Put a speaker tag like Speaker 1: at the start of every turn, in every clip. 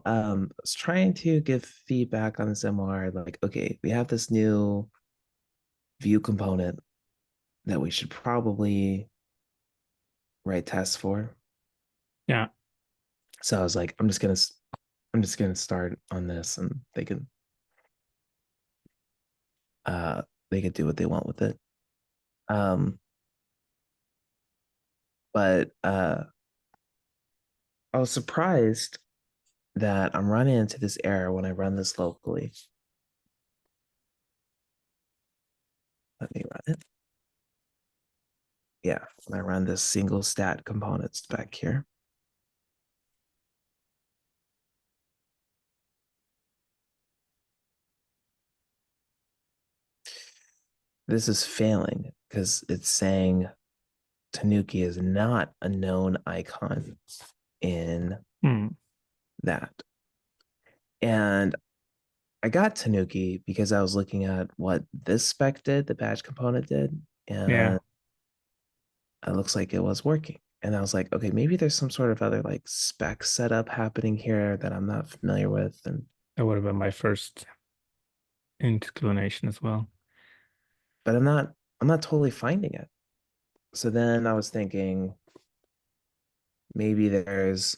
Speaker 1: I was trying to give feedback on this MR. Like, okay, we have this new view component that we should probably write tests for.
Speaker 2: Yeah.
Speaker 1: So I was like, I'm just gonna start on this, and uh they could do what they want with it. Um, but I was surprised that I'm running into this error when I run this locally. Let me run it. Yeah, when I run this single stat components back here. This is failing because it's saying Tanuki is not a known icon in
Speaker 2: Hmm.
Speaker 1: that. And I got Tanuki because I was looking at what this spec did, the badge component did,
Speaker 2: Yeah.
Speaker 1: and it looks like it was working. And I was like, okay, maybe there's some sort of other like spec setup happening here that I'm not familiar with. And
Speaker 2: That would have been my first inclination as well.
Speaker 1: but I'm not totally finding it. So then I was thinking maybe there's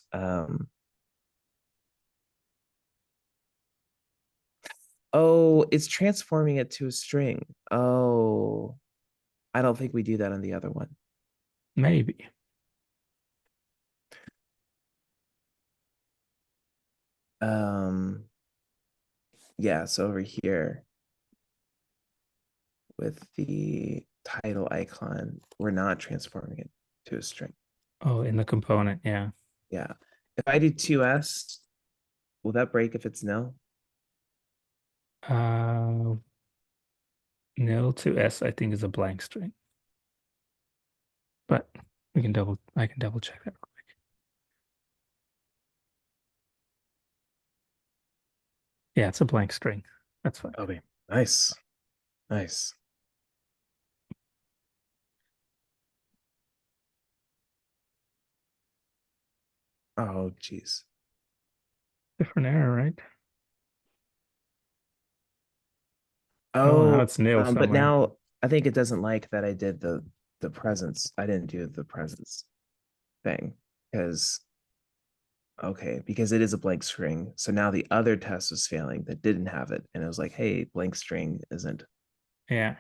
Speaker 1: oh, it's transforming it to a string. Oh, I don't think we do that on the other one.
Speaker 2: Maybe.
Speaker 1: Um, yeah, so over here with the title icon, we're not transforming it to a string.
Speaker 2: Oh, in the component, yeah.
Speaker 1: Yeah. If I do 2s, will that break if it's no?
Speaker 2: Uh, nil to S, I think is a blank string, but I can double check that real quick. Yeah, it's a blank string. That's fine.
Speaker 1: Okay. Nice. Nice. Oh, geez.
Speaker 2: Different error, right? Oh, now
Speaker 1: Oh,
Speaker 2: it's nil
Speaker 1: but
Speaker 2: somewhere.
Speaker 1: now I think it doesn't like that I did the presence. I didn't do the presence thing because okay, because it is a blank string. So now the other test was failing that didn't have it. And it was like, hey, blank string isn't.
Speaker 2: Yeah.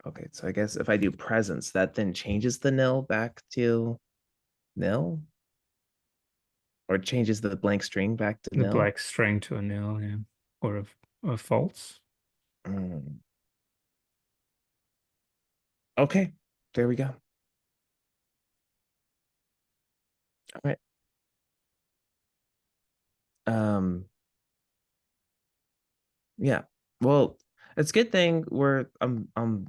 Speaker 1: Okay, so I guess if I do presence, that then changes the nil back to nil or changes the blank string back to
Speaker 2: The
Speaker 1: nil.
Speaker 2: blank string to a nil, yeah. Or a false.
Speaker 1: Mm. Okay, there we go. All right. Um, yeah. Well, it's a good thing I'm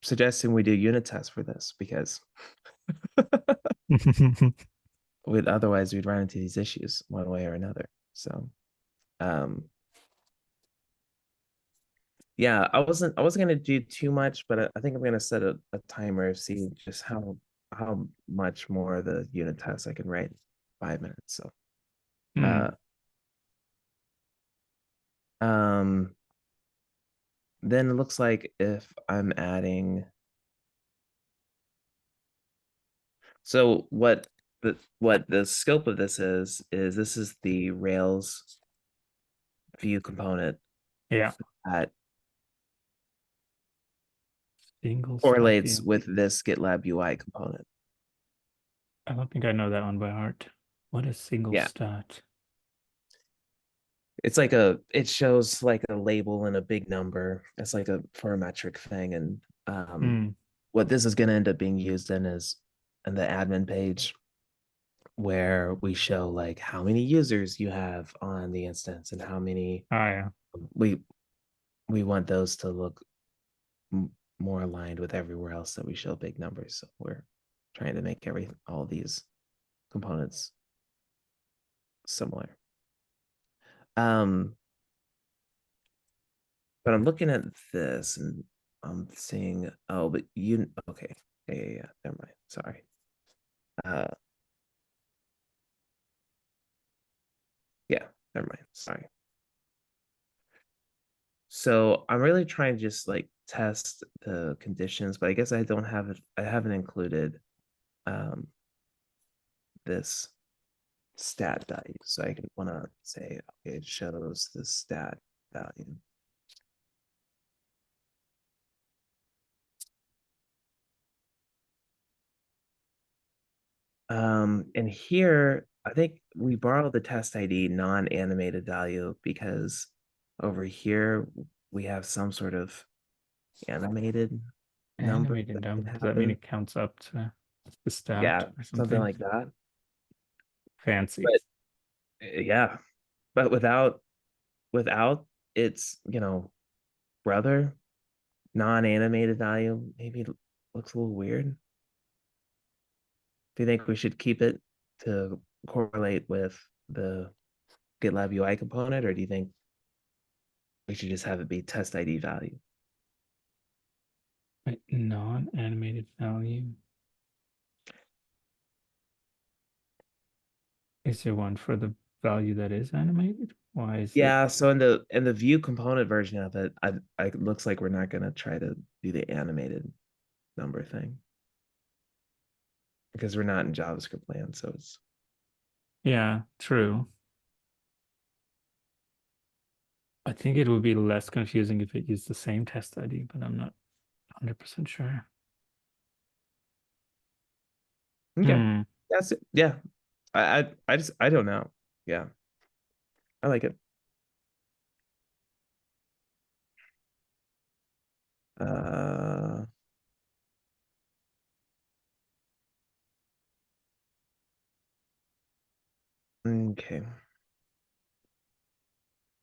Speaker 1: suggesting we do unit tests for this because we'd otherwise we'd run into these issues one way or another. So um yeah, I wasn't gonna do too much, but I think I'm gonna set a timer, see just how much more the unit test I can write. 5 minutes. So
Speaker 2: Hmm.
Speaker 1: uh um then it looks like if I'm adding so what the scope of this is this is the Rails view component
Speaker 2: Yeah.
Speaker 1: that
Speaker 2: Single stat
Speaker 1: correlates
Speaker 2: view.
Speaker 1: with this GitLab UI component.
Speaker 2: I don't think I know that one by heart. What is single
Speaker 1: Yeah,
Speaker 2: stat?
Speaker 1: it's like it shows like a label and a big number. It's like a for a metric thing. And
Speaker 2: Hmm.
Speaker 1: what this is going to end up being used in is in the admin page where we show like how many users you have on the instance and how many
Speaker 2: Ah, yeah.
Speaker 1: we we want those to look more aligned with everywhere else that we show big numbers. So we're trying to make all these components similar. Um, but I'm looking at this and I'm seeing, oh, but you, okay. Yeah. Never mind. Sorry. Uh, Never mind. Sorry. So I'm really trying to just like test the conditions, but I guess I don't have it. I haven't included um, this stat value. So I can want to say, okay, it shows the stat value. And here, I think we borrowed the test ID non-animated value because over here we have some sort of animated number
Speaker 2: Animated
Speaker 1: that can
Speaker 2: dump. Does that mean
Speaker 1: happen.
Speaker 2: it counts up to the
Speaker 1: Yeah,
Speaker 2: stat or
Speaker 1: something
Speaker 2: something?
Speaker 1: like that.
Speaker 2: Fancy.
Speaker 1: But yeah, but without its, brother, non-animated value, maybe looks a little weird. Do you think we should keep it to correlate with the GitLab UI component, or do you think we should just have it be test ID value?
Speaker 2: Wait, non-animated value. Is there one for the value that is animated? Why is it?
Speaker 1: Yeah, so in the view component version of it, I it looks like we're not gonna try to do the animated number thing because we're not in JavaScript land, so it's
Speaker 2: Yeah, true. I think it would be less confusing if it used the same test ID, but I'm not 100% sure.
Speaker 1: okay.
Speaker 2: Hmm.
Speaker 1: That's it. Yeah. I don't know. Yeah, I like it. Uh okay.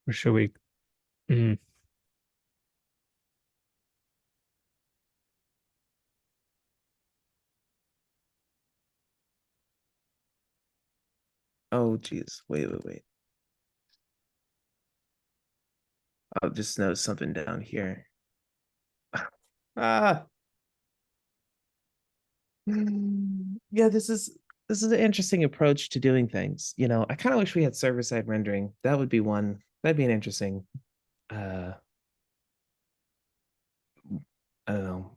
Speaker 2: Or should we? Hmm.
Speaker 1: Oh geez. Wait. I'll just note something down here. Ah. Yeah, this is an interesting approach to doing things. I kind of wish we had server-side rendering. That would be one. That'd be an interesting uh I don't know,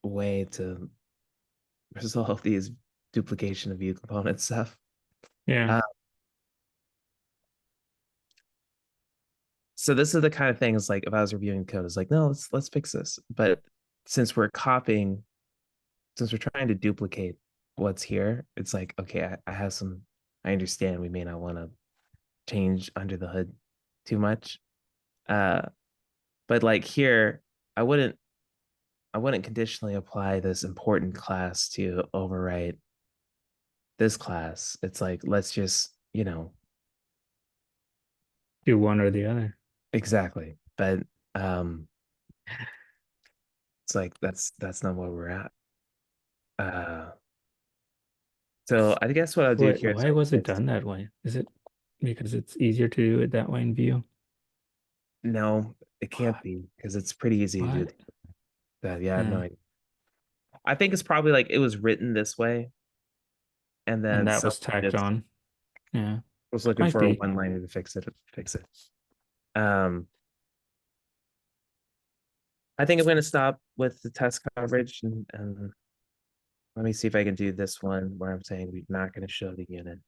Speaker 1: way to resolve these duplication of view component stuff.
Speaker 2: Yeah.
Speaker 1: Uh, so this is the kind of thing is like if I was reviewing code, it's like, no, let's fix this. But since we're copying, since we're trying to duplicate what's here, it's like, okay, I have some, I understand we may not want to change under the hood too much. Uh, but like here, I wouldn't I wouldn't conditionally apply this important class to overwrite this class. It's like, let's just,
Speaker 2: Do one or the other.
Speaker 1: exactly. But um it's like that's not where we're at. Uh so I guess what I'll do
Speaker 2: Wait,
Speaker 1: here is
Speaker 2: why was it
Speaker 1: it's
Speaker 2: done that way? Is it because it's easier to do it that way in Vue?
Speaker 1: no, it can't
Speaker 2: What?
Speaker 1: be because it's pretty easy to do
Speaker 2: What?
Speaker 1: that. Yeah, I have no
Speaker 2: Yeah.
Speaker 1: idea. I think it's probably like it was written this way, and
Speaker 2: And
Speaker 1: then
Speaker 2: that
Speaker 1: someone
Speaker 2: was tacked
Speaker 1: just
Speaker 2: on. Yeah.
Speaker 1: was looking
Speaker 2: Might
Speaker 1: for a
Speaker 2: be.
Speaker 1: one liner to fix it. Um, I think I'm going to stop with the test coverage and let me see if I can do this one where I'm saying we're not going to show the unit.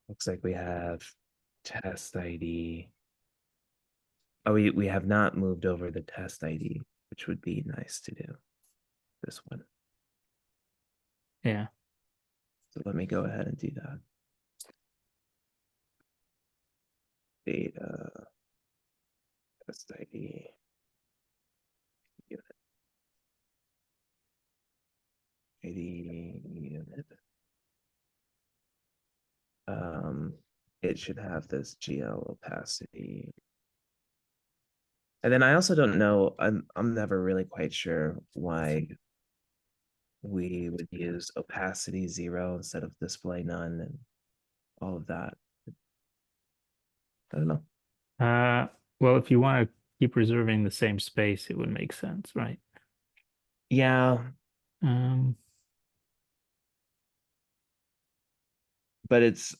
Speaker 1: Looks like we have test ID. Oh, we have not moved over the test ID, which would be nice to do. This one.
Speaker 2: Yeah.
Speaker 1: So let me go ahead and do that. Data test ID unit ID unit. Um, it should have this GL opacity. And then I also don't know, I'm never really quite sure why we would use opacity 0 instead of display none and all of that. I don't know.
Speaker 2: Uh, well, if you want to keep reserving the same space, it would make sense, right?
Speaker 1: Yeah,
Speaker 2: Um,
Speaker 1: but it's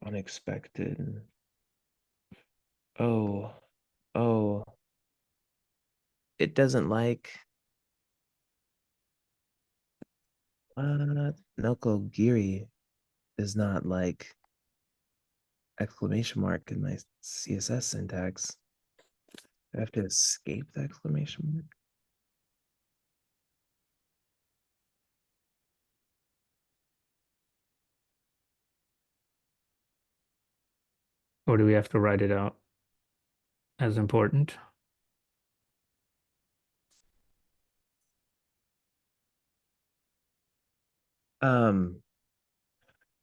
Speaker 1: Unexpected. Oh, oh, it doesn't like Noko Giri is not like exclamation mark in my CSS syntax. I have to escape the exclamation mark.
Speaker 2: Or do we have to write it out as important?
Speaker 1: Um,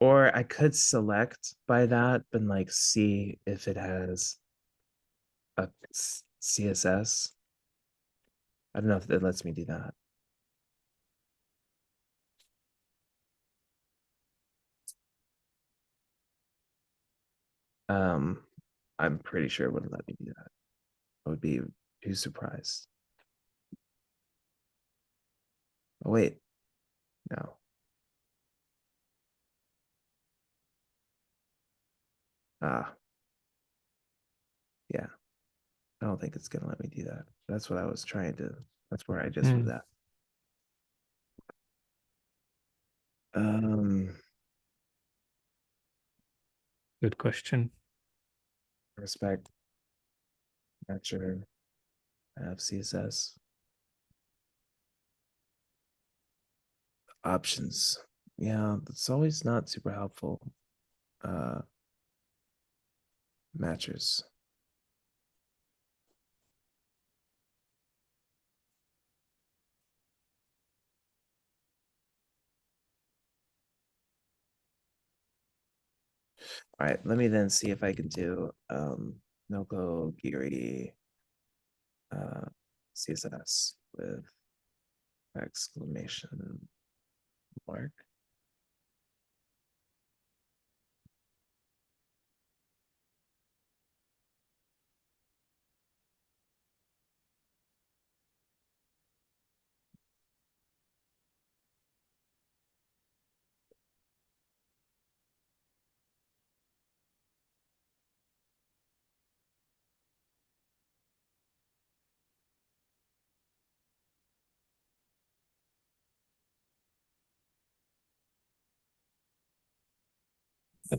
Speaker 1: or I could select by that and like see if it has a CSS. I don't know if it lets me do that. Um, I'm pretty sure it wouldn't let me do that. I would be too surprised. Oh, wait, no. Ah, yeah. I don't think it's gonna let me do that. That's what I was trying to. That's where I just was at. Um,
Speaker 2: Good question.
Speaker 1: respect. Not sure. I have CSS options. Yeah, it's always not super helpful. Uh, matchers. All right, let me then see if I can do Noko Giri CSS with exclamation mark.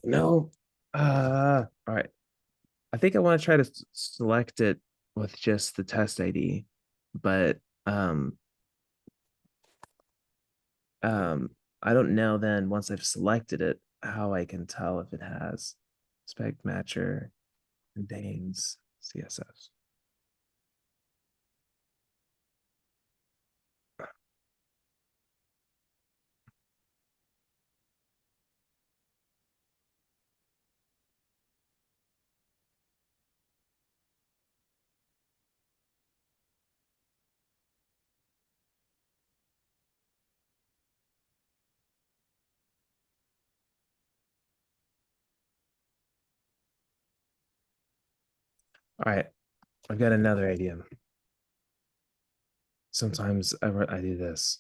Speaker 1: No. All right. I think I want to try to select it with just the test ID, but um I don't know then once I've selected it how I can tell if it has spec matcher contains CSS. All right, I've got another idea. Sometimes I do this.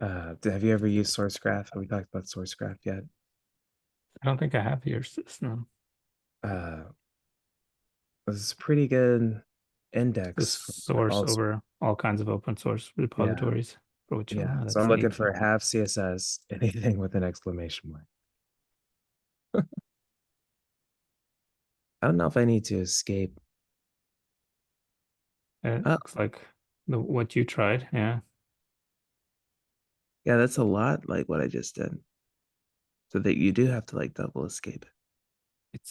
Speaker 1: Have you ever used source graph? Have we talked about source graph yet?
Speaker 2: I don't think I have yours. No.
Speaker 1: Uh, this is pretty good
Speaker 2: The
Speaker 1: index for
Speaker 2: source
Speaker 1: all.
Speaker 2: over all kinds of open source
Speaker 1: Yeah,
Speaker 2: repositories for which
Speaker 1: yeah. So
Speaker 2: that's
Speaker 1: I'm looking
Speaker 2: neat.
Speaker 1: for half CSS, anything with an exclamation mark. I don't know if I need to escape.
Speaker 2: It
Speaker 1: Oh,
Speaker 2: looks like what you tried. Yeah.
Speaker 1: yeah, that's a lot like what I just did. So that you do have to like double escape.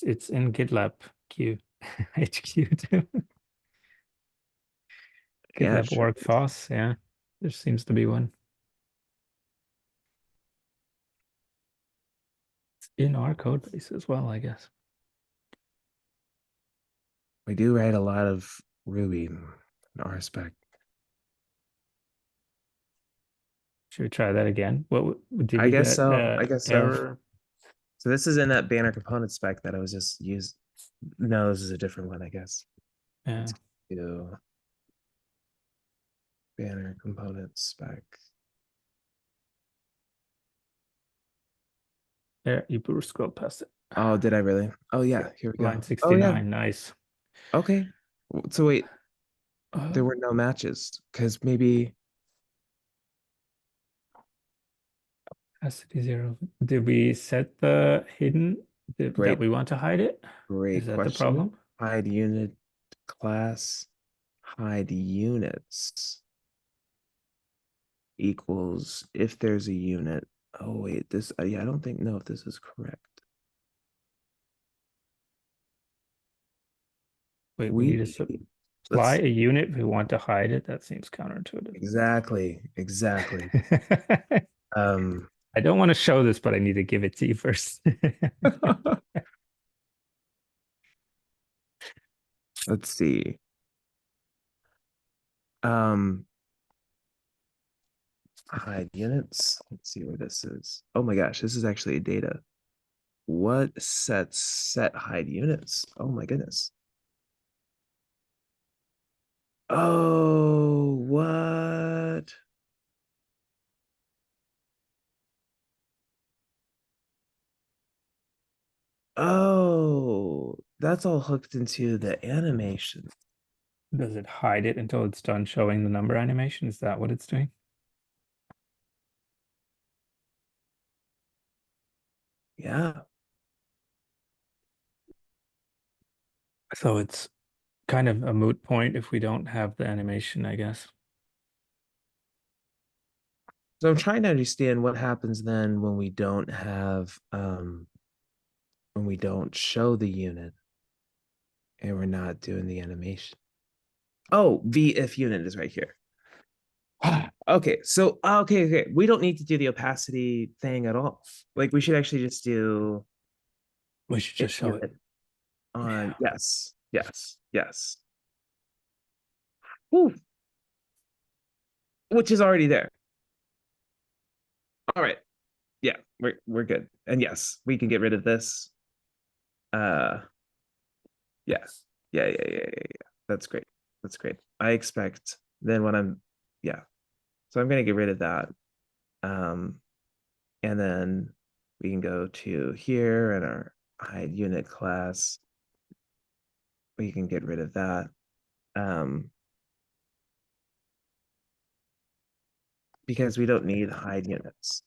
Speaker 2: It's in GitLab Q HQ too.
Speaker 1: Yeah,
Speaker 2: GitLab
Speaker 1: sure.
Speaker 2: workflows. Yeah. There seems to be one. It's in our code base as well, I guess.
Speaker 1: We do write a lot of Ruby in our spec.
Speaker 2: Should we try that again? Did
Speaker 1: I
Speaker 2: you
Speaker 1: guess
Speaker 2: get
Speaker 1: so. I guess so.
Speaker 2: error?
Speaker 1: So this is in that banner component spec that I was just used. No, this is a different one, I guess.
Speaker 2: Yeah.
Speaker 1: Let's do banner component spec.
Speaker 2: There, you scrolled past it.
Speaker 1: Oh, did I really? Oh yeah,
Speaker 2: Yep.
Speaker 1: here we
Speaker 2: Line
Speaker 1: go. Oh yeah.
Speaker 2: 69. Nice.
Speaker 1: Okay. So wait,
Speaker 2: Uh,
Speaker 1: there were no matches because maybe
Speaker 2: Opacity 0. Did we set the hidden that
Speaker 1: great,
Speaker 2: we want to hide it?
Speaker 1: great
Speaker 2: Is that the
Speaker 1: question.
Speaker 2: problem?
Speaker 1: Hide unit class, hide units equals if there's a unit. Oh wait, this yeah, I don't think know if this is correct.
Speaker 2: Wait, we need
Speaker 1: We
Speaker 2: to supply
Speaker 1: let's
Speaker 2: a unit if we want to hide it. That seems counterintuitive.
Speaker 1: exactly. Um
Speaker 2: I don't want to show this, but I need to give it to you first.
Speaker 1: let's see. Um hide units. Let's see where this is. Oh my gosh, this is actually data. What sets set hide units? Oh my goodness. Oh, what? Oh, that's all hooked into the animation.
Speaker 2: Does it hide it until it's done showing the number animation? Is that what it's doing?
Speaker 1: Yeah.
Speaker 2: So it's kind of a moot point if we don't have the animation, I guess.
Speaker 1: So I'm trying to understand what happens then when we don't show the unit and we're not doing the animation. Oh, v if unit is right here. Okay, so okay, we don't need to do the opacity thing at all. Like we should actually just do
Speaker 2: We should
Speaker 1: if
Speaker 2: just show it.
Speaker 1: unit on
Speaker 2: Yeah.
Speaker 1: yes. Whew, which is already there. All right. Yeah, we're good. And yes, we can get rid of this. Uh yes. Yeah. That's great. That's great. I expect then when I'm yeah. So I'm gonna get rid of that. Um and then we can go to here and our hide unit class. We can get rid of that. Um because we don't need hide units.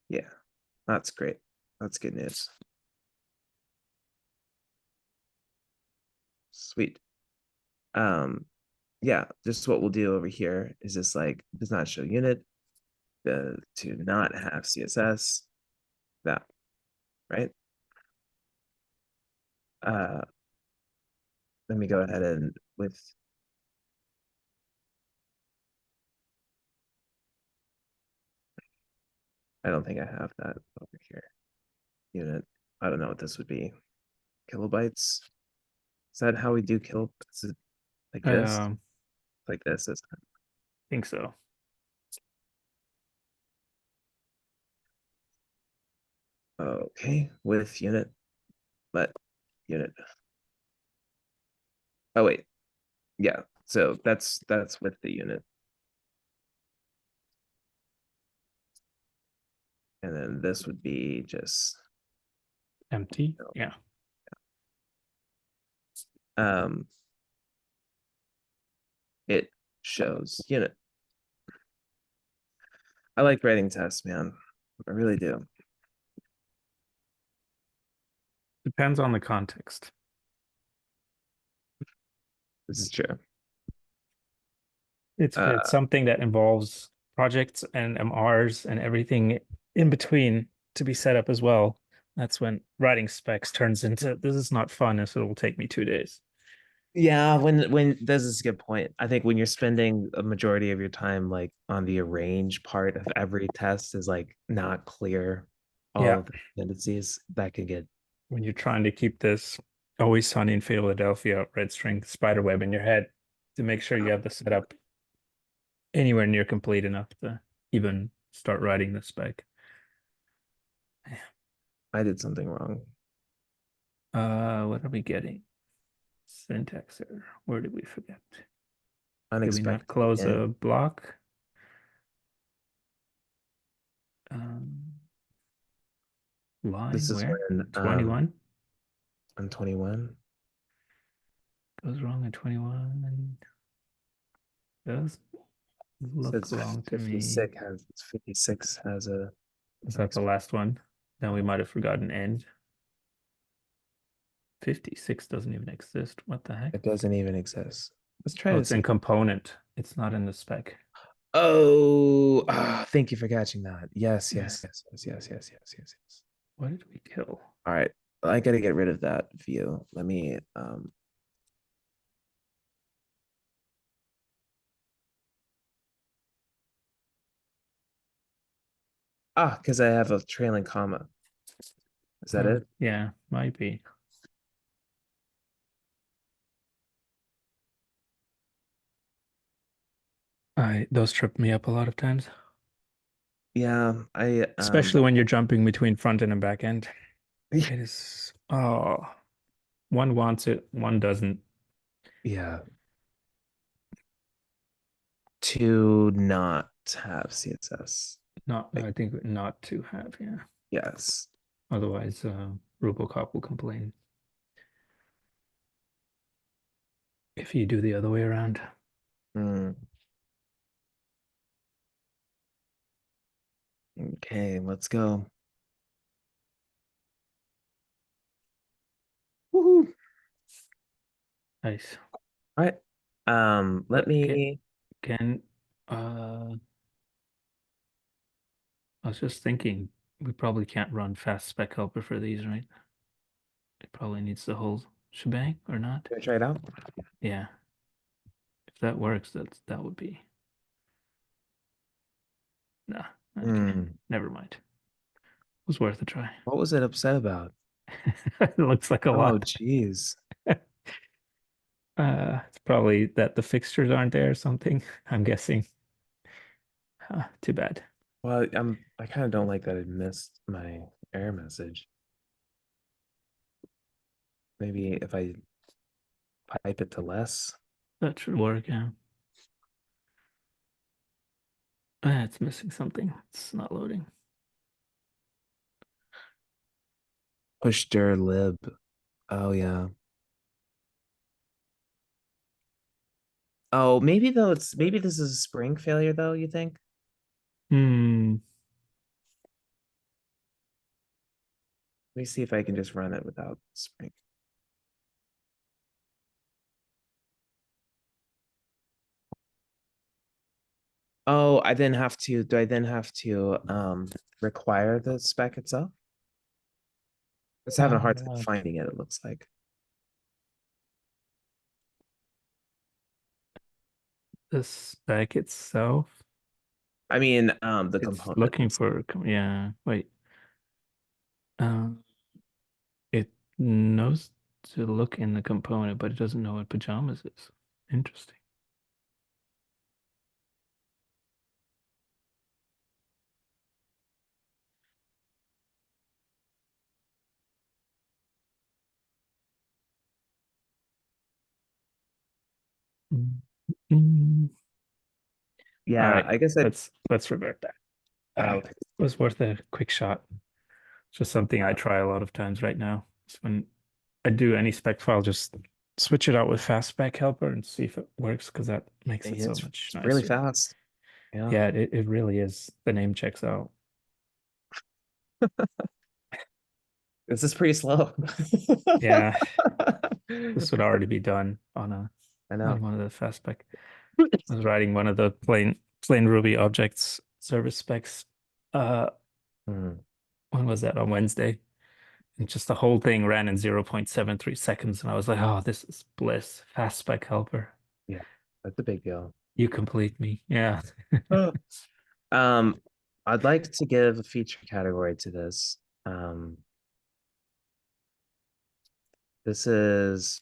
Speaker 1: Yeah, that's great. That's good news. Sweet. Um, yeah, just what we'll do over here is just like does not show unit, to not have CSS, that, right? Uh, let me go ahead and with I don't think I have that over here. Unit. I don't know what this would be. Kilobytes. Is that how we do is it like this?
Speaker 2: I
Speaker 1: Like this is
Speaker 2: think so.
Speaker 1: okay with unit, but unit. Oh wait, yeah. So that's with the unit. And then this would be just
Speaker 2: Empty.
Speaker 1: you
Speaker 2: Yeah.
Speaker 1: um it shows unit. I like writing tests, man. I really do.
Speaker 2: Depends on the context.
Speaker 1: This is true.
Speaker 2: If it's
Speaker 1: Uh
Speaker 2: something that involves projects and MRs and everything in between to be set up as well, that's when writing specs turns into this is not fun, and so it will take me 2 days.
Speaker 1: yeah, when this is a good point. I think when you're spending a majority of your time like on the arrange part of every test is like not clear all
Speaker 2: Yeah.
Speaker 1: of the dependencies, that can get
Speaker 2: When you're trying to keep this always sunny in Philadelphia red string spider web in your head to make sure you have the setup anywhere near complete enough to even start writing the spec.
Speaker 1: I did something wrong.
Speaker 2: What are we getting? Syntax error. Where did we forget? Did we not
Speaker 1: Unexpected
Speaker 2: close
Speaker 1: again.
Speaker 2: a block? Um, line
Speaker 1: This is
Speaker 2: where?
Speaker 1: when
Speaker 2: 21
Speaker 1: I'm 21.
Speaker 2: goes wrong at 21. Does
Speaker 1: So
Speaker 2: look
Speaker 1: it's
Speaker 2: wrong to me.
Speaker 1: 56 has a
Speaker 2: Is that the last one? Then we might have forgotten end. 56 doesn't even exist. What the heck?
Speaker 1: it doesn't even exist. Let's try
Speaker 2: Oh,
Speaker 1: to
Speaker 2: it's in
Speaker 1: see.
Speaker 2: component. It's not in the spec.
Speaker 1: Oh, thank you for catching that. Yes,
Speaker 2: Yeah.
Speaker 1: yes, yes, yes, yes, yes, yes, yes, yes.
Speaker 2: What did we kill?
Speaker 1: All right. I gotta get rid of that view. Let me because I have a trailing comma. Is that
Speaker 2: Oh,
Speaker 1: it?
Speaker 2: yeah, might be. I those trip me up a lot of times,
Speaker 1: Yeah, I
Speaker 2: especially when you're jumping between front end and back end.
Speaker 1: yeah,
Speaker 2: It is, oh, one wants it, one doesn't.
Speaker 1: yeah, to not have CSS.
Speaker 2: Not,
Speaker 1: Like,
Speaker 2: I think not to have, yeah.
Speaker 1: yes.
Speaker 2: Otherwise, Robocop will complain if you do the other way around.
Speaker 1: Mm, okay, let's go. Woohoo.
Speaker 2: Nice.
Speaker 1: All right. Let
Speaker 2: But
Speaker 1: me
Speaker 2: can, uh, I was just thinking, we probably can't run fast spec helper for these, right? It probably needs the whole shebang or not.
Speaker 1: try it out.
Speaker 2: Yeah, if that works, that would be, nah, okay,
Speaker 1: Hmm.
Speaker 2: never mind. It was worth a try.
Speaker 1: What was it upset about?
Speaker 2: It looks like a
Speaker 1: Oh,
Speaker 2: lot.
Speaker 1: geez.
Speaker 2: It's probably that the fixtures aren't there or something. I'm guessing. Too bad.
Speaker 1: Well, I kind of don't like that I missed my error message. Maybe if I pipe it to less.
Speaker 2: That should work, yeah. It's missing something. It's not loading.
Speaker 1: Push dir lib. Oh yeah. Oh, maybe this is a spring failure though, you think?
Speaker 2: Hmm.
Speaker 1: Let me see if I can just run it without spring. Oh, do I then have to require the spec itself? It's having a hard time
Speaker 2: Uh,
Speaker 1: finding it, it looks like.
Speaker 2: the spec itself,
Speaker 1: I mean, the
Speaker 2: it's
Speaker 1: component.
Speaker 2: looking for, yeah, wait. Um, it knows to look in the component, but it doesn't know what pajamas is. Interesting. Mm, mm. All
Speaker 1: Yeah,
Speaker 2: right,
Speaker 1: I guess
Speaker 2: let's revert that.
Speaker 1: okay.
Speaker 2: It was worth a quick shot. Just something I try a lot of times right now. It's when I do any spec file, just switch it out with fast spec helper and see if it works because that makes it so much
Speaker 1: It's really
Speaker 2: nicer.
Speaker 1: fast. Yeah.
Speaker 2: Yeah, it really is. The name checks out.
Speaker 1: This is pretty slow.
Speaker 2: Yeah, this would already be done on a
Speaker 1: I
Speaker 2: on
Speaker 1: know.
Speaker 2: one of the fast spec. I was writing one of the plain Ruby objects service specs. Uh,
Speaker 1: Hmm.
Speaker 2: when was that? On Wednesday. And just the whole thing ran in 0.73 seconds. And I was like, oh, this is bliss. Fast spec helper.
Speaker 1: Yeah, that's a big deal.
Speaker 2: You complete me. Yeah.
Speaker 1: Oh. Um, I'd like to give a feature category to this. Um, this is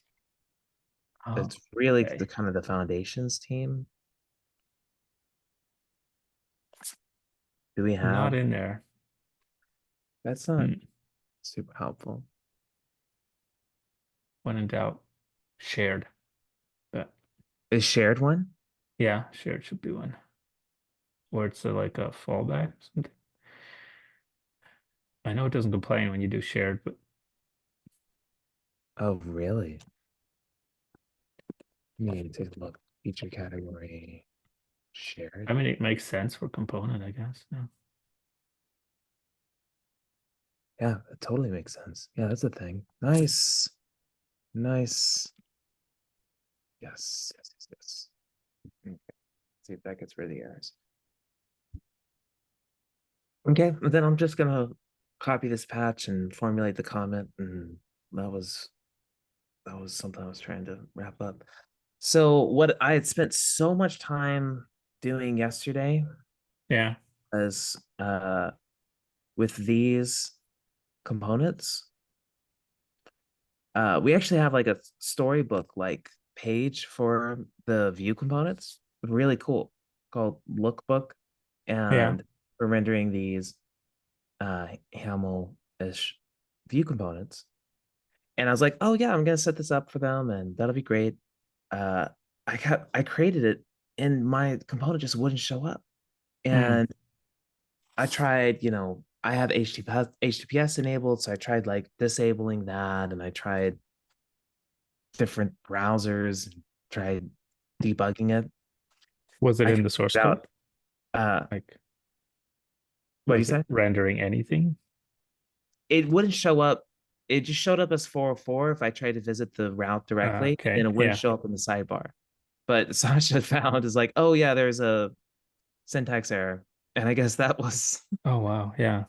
Speaker 2: Oh,
Speaker 1: it's really the
Speaker 2: okay.
Speaker 1: kind of the foundations team. Do we
Speaker 2: Not
Speaker 1: have?
Speaker 2: in there.
Speaker 1: That's not
Speaker 2: Hmm.
Speaker 1: super helpful.
Speaker 2: When in doubt, shared. But
Speaker 1: Is shared one?
Speaker 2: yeah, shared should be one. Or it's like a fallback or something. I know it doesn't complain when you do shared, but
Speaker 1: Oh, really? Let me take a look. Feature category
Speaker 2: I
Speaker 1: shared.
Speaker 2: mean it makes sense for component, I guess. Yeah.
Speaker 1: Yeah, it totally makes sense. Yeah, that's a thing. Nice. Nice. Yes. Yes, yes, yes. Okay. See if that gets rid of the errors. Okay, then I'm just gonna copy this patch and formulate the comment, and that was that was something I was trying to wrap up. So what I had spent so much time doing yesterday
Speaker 2: Yeah.
Speaker 1: was with these components. We actually have like a storybook like page for the view components. Really cool, called Lookbook,
Speaker 2: Yeah.
Speaker 1: and we're rendering these Hamel-ish view components. And I was like, oh yeah, I'm gonna set this up for them, and that'll be great. Uh, I created it, and my component just wouldn't show up.
Speaker 2: Mm.
Speaker 1: And I tried, I have HTTPS enabled, so I tried like disabling that, and I tried different browsers, and tried debugging it.
Speaker 2: Was it
Speaker 1: I
Speaker 2: in
Speaker 1: couldn't
Speaker 2: the source
Speaker 1: figure
Speaker 2: code?
Speaker 1: out. Uh,
Speaker 2: Like,
Speaker 1: what do you
Speaker 2: was it
Speaker 1: say?
Speaker 2: rendering anything?
Speaker 1: It wouldn't show up. It just showed up as 404 if I tried to visit the route directly, and then
Speaker 2: Okay.
Speaker 1: it wouldn't
Speaker 2: Yeah.
Speaker 1: show up in the sidebar. But Sasha found is like, oh yeah, there's a syntax error, and I guess that was
Speaker 2: Oh wow. Yeah.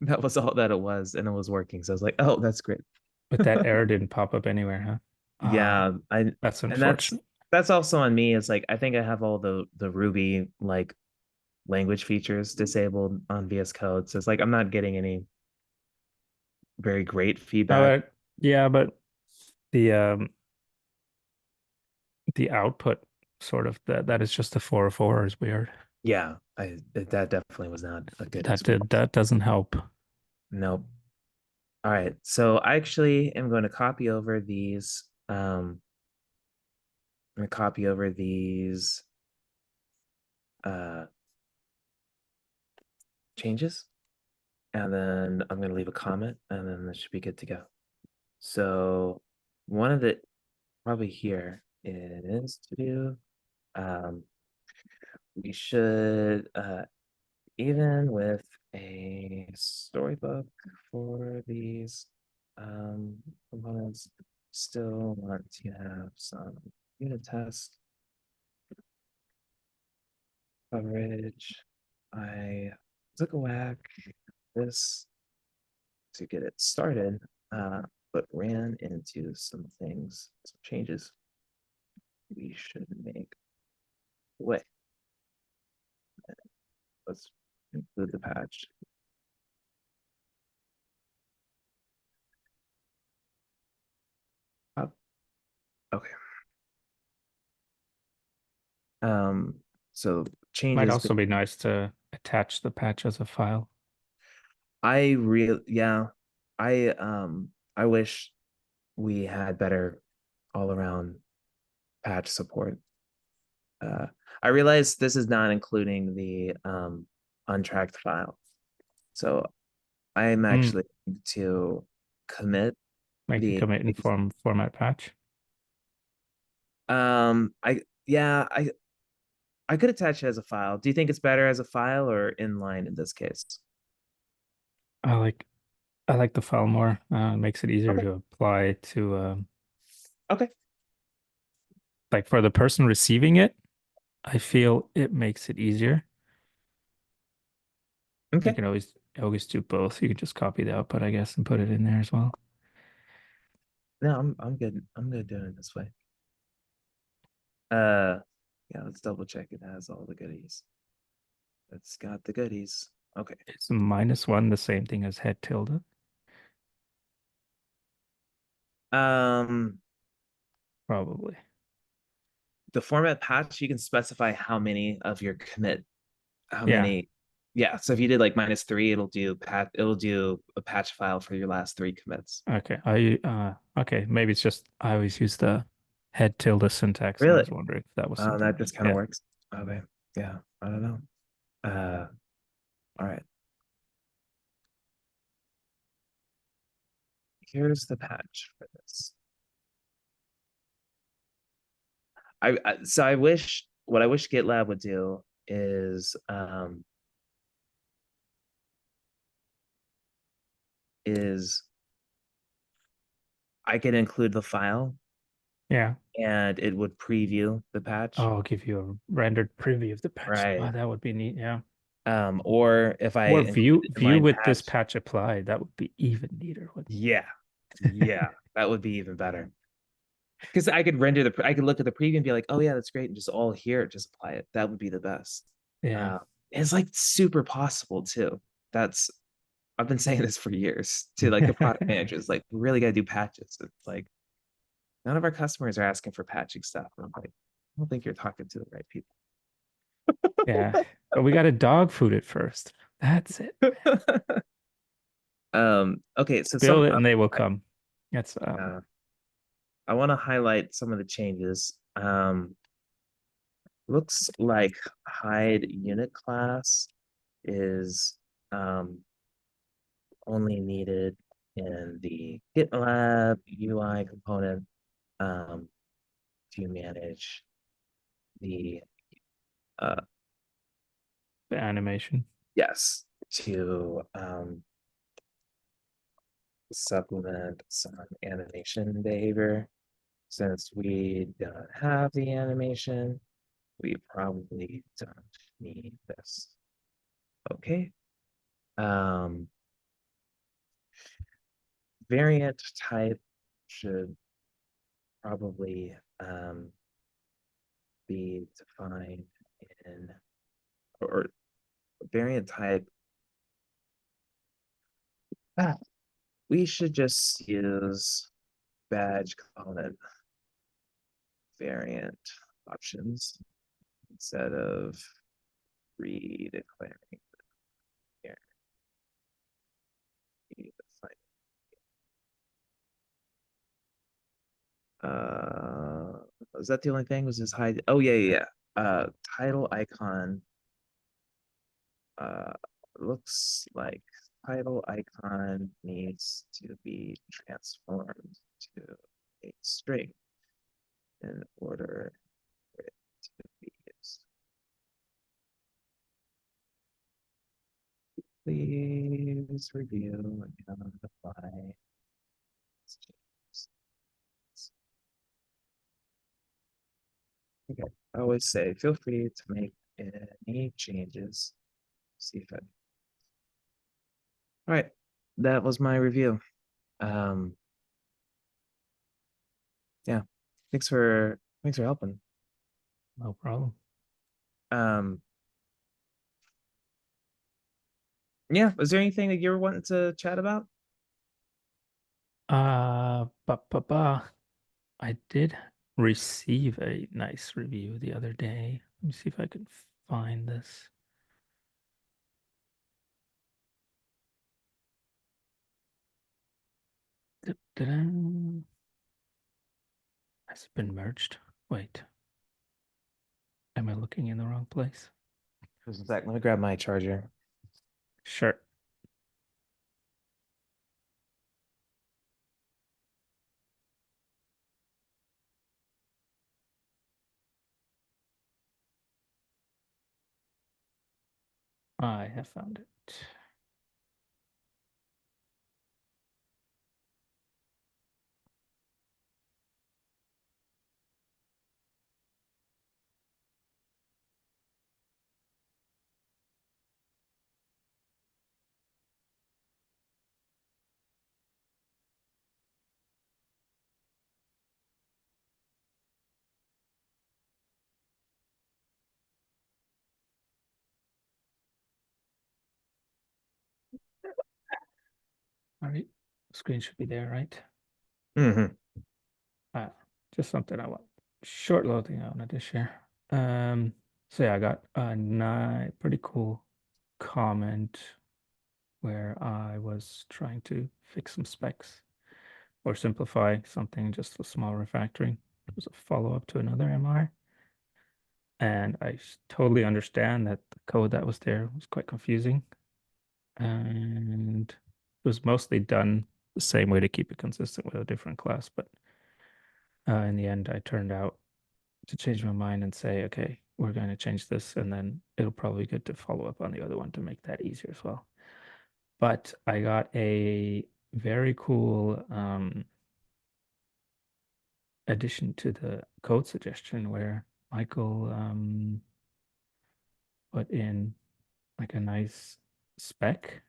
Speaker 1: that was all that it was, and it was working. So I was like, oh, that's great.
Speaker 2: But that error didn't pop up anywhere, huh?
Speaker 1: Yeah, I
Speaker 2: That's
Speaker 1: and that's
Speaker 2: unfortunate.
Speaker 1: that's also on me. It's like I think I have all the Ruby like language features disabled on VS Code, so it's like I'm not getting any very great
Speaker 2: Oh,
Speaker 1: feedback.
Speaker 2: yeah, but the the output sort of that is just a 404 is weird.
Speaker 1: Yeah, that definitely was not a good
Speaker 2: That did
Speaker 1: experience.
Speaker 2: that doesn't help.
Speaker 1: Nope. All right, so I actually am going to copy over these. I'm going to copy over these uh, changes, and then I'm going to leave a comment, and then this should be good to go. So one of the probably here is to do. Um, we should even with a storybook for these components, still want to have some unit test coverage. I took a whack this to get it started, but ran into some things, some changes we should make. Wait, let's include the patch. Up. Okay. Um, so
Speaker 2: Might
Speaker 1: changes.
Speaker 2: also be nice to attach the patch as a file.
Speaker 1: Yeah, I wish we had better all around patch support. Uh, I realize this is not including the untracked file. So I'm
Speaker 2: Mm.
Speaker 1: actually going to commit
Speaker 2: Make a
Speaker 1: the
Speaker 2: commit in format patch.
Speaker 1: I yeah, I could attach it as a file. Do you think it's better as a file or inline in this case?
Speaker 2: I like I like the file more. It makes it easier
Speaker 1: Okay.
Speaker 2: to apply to
Speaker 1: Okay.
Speaker 2: like for the person receiving it. I feel it makes it easier. You
Speaker 1: Okay.
Speaker 2: can always do both. You can just copy the output, I guess, and put it in there as well.
Speaker 1: No, I'm good. I'm good doing it this way. Uh yeah, let's double check it has all the goodies. It's got the goodies. Okay.
Speaker 2: Is -1 the same thing as head tilde?
Speaker 1: Um
Speaker 2: Probably.
Speaker 1: the format patch, you can specify how many of your commit, how
Speaker 2: Yeah.
Speaker 1: many. Yeah, so if you did like -3, it'll do a patch file for your last 3 commits.
Speaker 2: Okay. Okay. Maybe it's just I always use the head tilde syntax, and I
Speaker 1: Really?
Speaker 2: was wondering if that was something.
Speaker 1: That just kind of
Speaker 2: Yeah.
Speaker 1: works. Okay. Yeah, I don't know. All right. here's the patch for this. So I wish what I wish GitLab would do is I could include the file
Speaker 2: Yeah.
Speaker 1: and it would preview the patch.
Speaker 2: Oh, I'll give you a rendered preview of the patch.
Speaker 1: Right.
Speaker 2: Oh, that would be neat. Yeah.
Speaker 1: Or if I
Speaker 2: Or
Speaker 1: include
Speaker 2: view
Speaker 1: inline
Speaker 2: with this
Speaker 1: patch,
Speaker 2: patch applied. That would be even neater.
Speaker 1: yeah, yeah, that would be even better. Because I could look at the preview and be like, oh yeah, that's great, and just all here, just apply it. That would be the best.
Speaker 2: Yeah.
Speaker 1: It's like super possible too. That's I've been saying this for years to like the product managers, like we really got to do patches. It's like none of our customers are asking for patching stuff. And I'm like, I don't think you're talking to the right people.
Speaker 2: Yeah. But we got to dog food it first. That's it.
Speaker 1: Okay, so some
Speaker 2: Build it and they will come. That's
Speaker 1: uh, I want to highlight some of the changes. Looks like hide unit class is only needed in the GitLab UI component to manage the uh,
Speaker 2: the animation.
Speaker 1: yes, to supplement some animation behavior. Since we don't have the animation, we probably don't need this. Okay. Um, Variant type should probably be defined in, or variant type. Ah, we should just use badge component variant options instead of redeclaring here. Is that the only thing? Was this hide? Oh yeah, yeah, yeah. Title icon. Uh, looks like title icon needs to be transformed to a string in order for it to be used. Please review and apply. Okay, I always say feel free to make any changes. See if I. All right, that was my review. Um, yeah, thanks for helping.
Speaker 2: No problem.
Speaker 1: Um, yeah, was there anything that you were wanting to chat about?
Speaker 2: I did receive a nice review the other day. Let me see if I can find this. Da-da-da. Has it been merged? Wait, am I looking in the wrong place?
Speaker 1: Just a sec, let me grab my charger.
Speaker 2: Sure. I have found it. All right. Screen should be there, right?
Speaker 1: Hmm.
Speaker 2: Ah, just something I want. Short loading I wanted to share. So yeah, I got a pretty cool comment where I was trying to fix some specs or simplify something, just a small refactoring. It was a follow-up to another MR. And I totally understand that the code that was there was quite confusing. And it was mostly done the same way to keep it consistent with a different class. But in the end, I turned out to change my mind and say, okay, we're going to change this, and then it'll probably be good to follow up on the other one to make that easier as well. But I got a very cool addition to the code suggestion where Michael put in like a nice spec,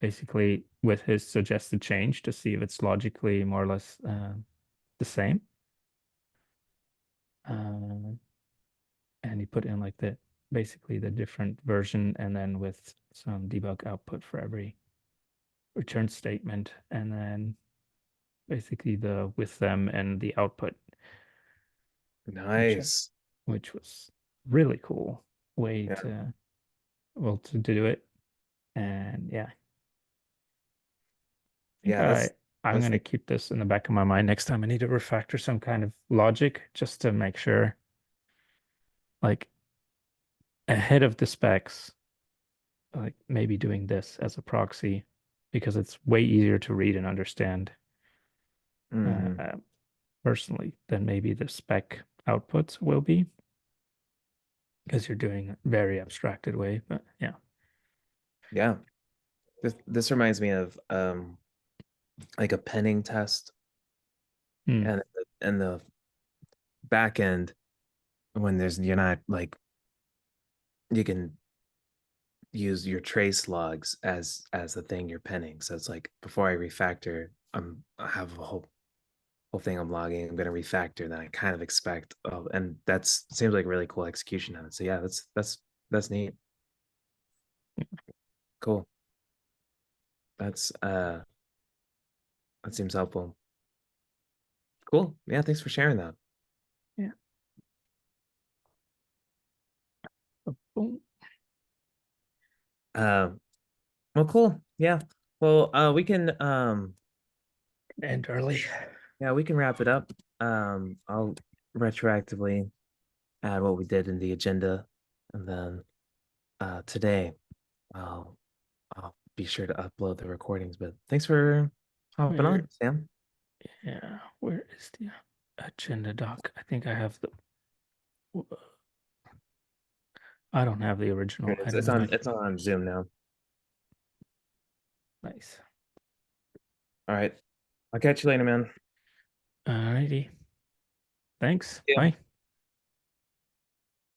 Speaker 2: basically with his suggested change to see if it's logically more or less the same. And he put in like the basically the different version and then with some debug output for every return statement, and then basically the with them and the output,
Speaker 1: Nice.
Speaker 2: which was really cool way
Speaker 1: Yeah.
Speaker 2: to well to do it. And yeah, I think
Speaker 1: Yeah, that's I
Speaker 2: I'm
Speaker 1: was
Speaker 2: gonna
Speaker 1: thinking.
Speaker 2: keep this in the back of my mind next time I need to refactor some kind of logic just to make sure, like ahead of the specs, like maybe doing this as a proxy because it's way easier to read and understand
Speaker 1: Mhm.
Speaker 2: uh, personally than maybe the spec outputs will be because you're doing a very abstracted way. But yeah.
Speaker 1: Yeah. This reminds me of like a penning test,
Speaker 2: Hmm.
Speaker 1: and the back end when there's you're not like you can use your trace logs as the thing you're penning. So it's like before I refactor, I have a whole thing I'm logging. I'm gonna refactor, then I kind of expect and that's seems like a really cool execution on it. So yeah, that's neat. Cool. That's that seems helpful. Cool. Yeah, thanks for sharing that.
Speaker 2: Yeah. Boom.
Speaker 1: Um well cool. Yeah. Well we can
Speaker 2: End early.
Speaker 1: yeah, we can wrap it up. I'll retroactively add what we did in the agenda, and then today I'll I'll be sure to upload the recordings. But thanks for hopping
Speaker 2: Where,
Speaker 1: on, Sam.
Speaker 2: yeah, where is the agenda doc? I think I have the, I don't have the
Speaker 1: Here
Speaker 2: original
Speaker 1: it is.
Speaker 2: item in my,
Speaker 1: It's on Zoom now.
Speaker 2: nice.
Speaker 1: All right. I'll catch you later, man.
Speaker 2: Alrighty. Thanks.
Speaker 1: Yeah.
Speaker 2: Bye.